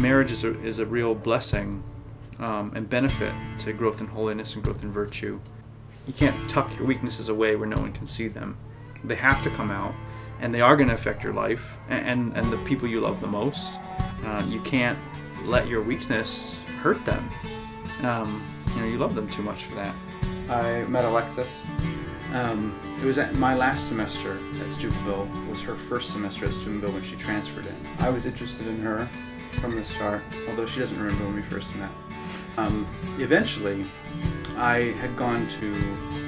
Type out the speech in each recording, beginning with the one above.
marriage is a real blessing and benefit to growth in holiness and growth in virtue. You can't tuck your weaknesses away where no one can see them. They have to come out, and they are going to affect your life and the people you love the most. You can't let your weakness hurt them. You love them too much for that. I met Alexis. It was at my last semester at Steubenville. It was her first semester at Steubenville when she transferred in. I was interested in her from the start, although she doesn't remember when we first met. Eventually, I had gone to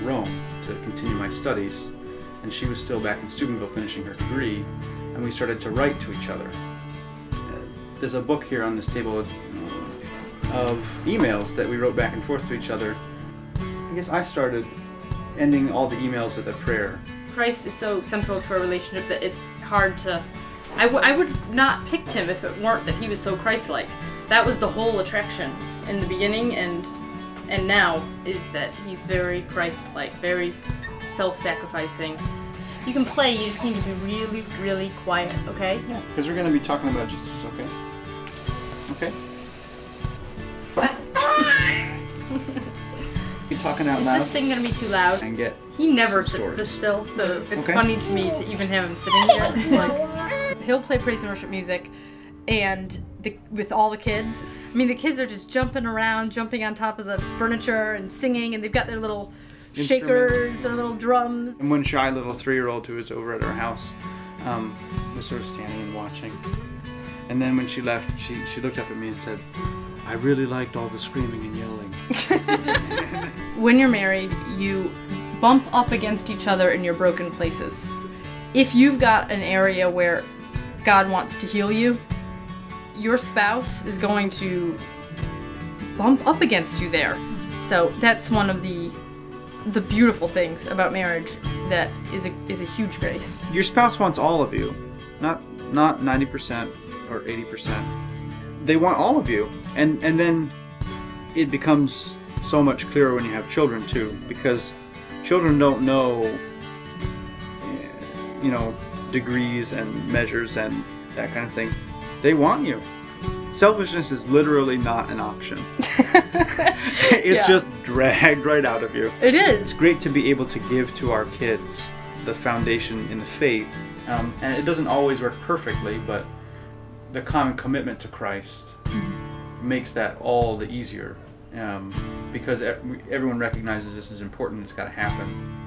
Rome to continue my studies, and she was still back in Steubenville finishing her degree, and we started to write to each other. There's a book here on this table of emails that we wrote back and forth to each other. I guess I started ending all the emails with a prayer. Christ is so central to our relationship that it's hard to... I would not picked him if it weren't that he was so Christ-like. That was the whole attraction in the beginning and now, is that he's very Christ-like, very self-sacrificing. You can play, you just need to be really, really quiet, okay? Yeah, because we're going to be talking about Jesus, okay? Okay? Be talking out loud. Is this thing going to be too loud? And get He never sits this still, so it's funny to me to even have him sitting here. It's like, he'll play praise and worship music, and with all the kids. I mean, the kids are just jumping around, jumping on top of the furniture and singing, and they've got their little shakers, their little drums. And one shy little 3-year-old who was over at our house was sort of standing and watching. And then when she left, she looked up at me and said, "I really liked all the screaming and yelling." When you're married, you bump up against each other in your broken places. If you've got an area where God wants to heal you, your spouse is going to bump up against you there. So that's one of the beautiful things about marriage that is a huge grace. Your spouse wants all of you, not 90% or 80%. They want all of you, and then it becomes so much clearer when you have children too, because children don't know, degrees and measures and that kind of thing. They want you. Selfishness is literally not an option. It's just dragged right out of you. It is. It's great to be able to give to our kids the foundation in the faith, and it doesn't always work perfectly, but the common commitment to Christ makes that all the easier, because everyone recognizes this is important. It's got to happen.